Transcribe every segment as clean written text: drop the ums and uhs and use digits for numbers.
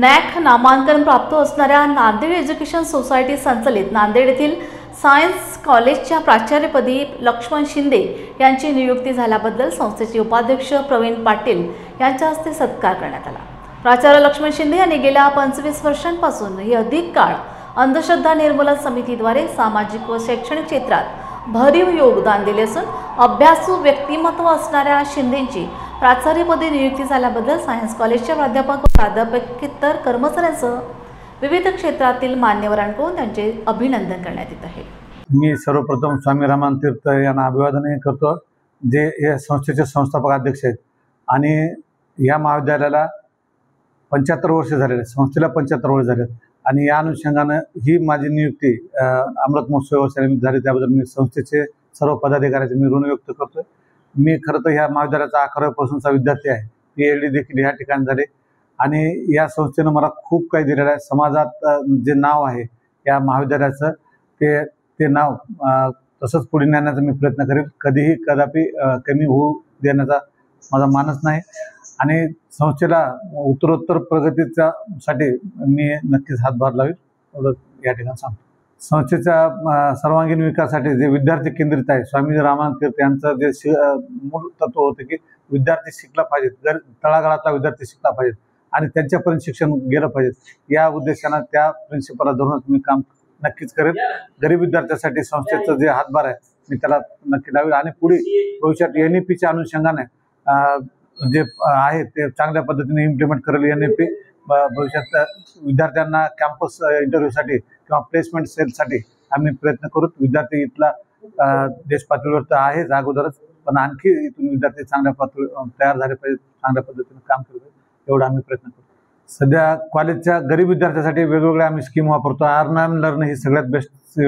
नॅक नामांकन प्राप्त असणाऱ्या नांदेड एज्युकेशन सोसायटी संचलित नांदेड येथील सायन्स कॉलेजच्या प्राचार्यपदी लक्ष्मण शिंदे यांची नियुक्ती झाल्याबद्दल संस्थेचे उपाध्यक्ष प्रवीण पाटील यांच्या हस्ते सत्कार करण्यात आला। प्राचार्य लक्ष्मण शिंदे यांनी गेल्या 25 वर्षांपासून ही अधिक काळ अंधश्रद्धा निर्मूलन समितीद्वारे सामाजिक व शैक्षणिक क्षेत्रात भरीव योगदान दिले असून अभ्यासू व्यक्तिमत्व असणाऱ्या शिंदेंची प्राचार्यपदी नियुक्ती झाल्याबद्दल सायन्स कॉलेजच्या प्राध्यापक व प्राध्यापकेतर कर्मचाऱ्यांसह विविध क्षेत्रातील मान्यवरांकडून त्यांचे अभिनंदन करण्यात येत आहे। मी सर्वप्रथम स्वामी रामानंद तीर्थ यांना अभिवादन करतो, जे या संस्थेचे संस्थापक अध्यक्ष आहेत आणि या महाविद्यालयाला 75 वर्ष झालेले, संस्थेला 75 वर्ष झाले आणि या अनुषंगाने ही माझी नियुक्ती अमृत महोत्सव झाली, त्याबद्दल मी संस्थेचे सर्व पदाधिकाऱ्यांचे मी ऋण व्यक्त करतो। मी खरं तर ह्या महाविद्यालयाचा 11वीपासूनचा विद्यार्थी आहे, PhD देखील या ठिकाणी झाले आणि या संस्थेनं मला खूप काही दिलेलं आहे। समाजात जे नाव आहे या महाविद्यालयाचं ते नाव तसंच पुढे नेण्याचा मी प्रयत्न करेल, कधीही कदापि कमी होऊ देण्याचा माझा मानस नाही आणि संस्थेला उत्तरोत्तर प्रगतीच्या साठी मी नक्कीच हातभार लावेल एवढं या ठिकाणी सांगतो। संस्थेच्या सर्वांगीण विकासासाठी जे विद्यार्थी केंद्रित आहे, स्वामी रामानंद तीर्थ यांचं जे मूळ तत्व होतं की विद्यार्थी शिकला पाहिजेत, तळागाळातला विद्यार्थी शिकला पाहिजेत आणि त्यांच्यापर्यंत शिक्षण गेलं पाहिजे, या उद्देशानं त्या प्रिन्सिपलला धरूनच मी काम नक्कीच करेल। गरीब विद्यार्थ्यांसाठी संस्थेचं जे हातभार आहे मी त्याला नक्की लावेल आणि पुढे भविष्यात NEPच्या अनुषंगाने जे आहे ते चांगल्या पद्धतीने इम्प्लिमेंट करेल। NEP भविष्यात विद्यार्थ्यांना कॅम्पस इंटरव्ह्यूसाठी किंवा प्लेसमेंट सेलसाठी आम्ही प्रयत्न करू। विद्यार्थी इथला देश पातळीवर तर आहेच अगोदरच, पण आणखी इथून विद्यार्थी चांगल्या पातळीवर तयार झाले पाहिजे, चांगल्या पद्धतीने काम केलं पाहिजे एवढं आम्ही प्रयत्न करू। सध्या कॉलेजच्या गरीब विद्यार्थ्यांसाठी वेगवेगळ्या आम्ही स्कीम वापरतो। अर्न अँड लर्न ही सगळ्यात बेस्ट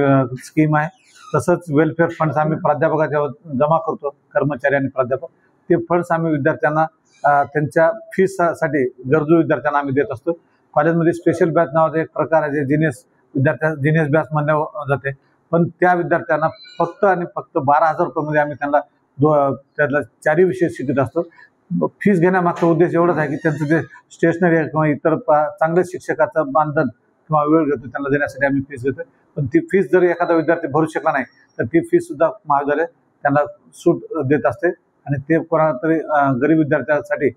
स्कीम आहे। तसंच वेलफेअर फंड्स आम्ही प्राध्यापकाच्या जमा करतो, कर्मचारी आणि प्राध्यापक ते फंड्स आम्ही विद्यार्थ्यांना त्यांच्या फीससाठी गरजू विद्यार्थ्यांना आम्ही देत असतो। कॉलेजमध्ये स्पेशल बॅच नावाचा एक प्रकार आहे, जे जिनियस बॅच म्हणल्या जाते, पण त्या विद्यार्थ्यांना फक्त आणि फक्त 12,000 रुपयामध्ये आम्ही त्यांना त्यातला 4 विषय शिकवत असतो। फीस घेण्यामागचा उद्देश एवढाच आहे की त्यांचं जे स्टेशनरी आहे किंवा इतर चांगल्या शिक्षकाचं मानधन किंवा वेळ घेतो त्यांना देण्यासाठी आम्ही फीस घेतो। पण ती फीस जर एखादा विद्यार्थी भरू शकला नाही तर ती फीस सुद्धा महाविद्यालय त्यांना सूट देत असते आणि ते कोणाला तरी गरीब विद्यार्थ्यांसाठी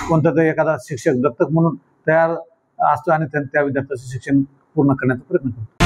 कोणता तरी एखादा शिक्षक दत्तक म्हणून तयार असतो आणि त्या विद्यार्थ्याचं शिक्षण पूर्ण करण्याचा प्रयत्न करतो।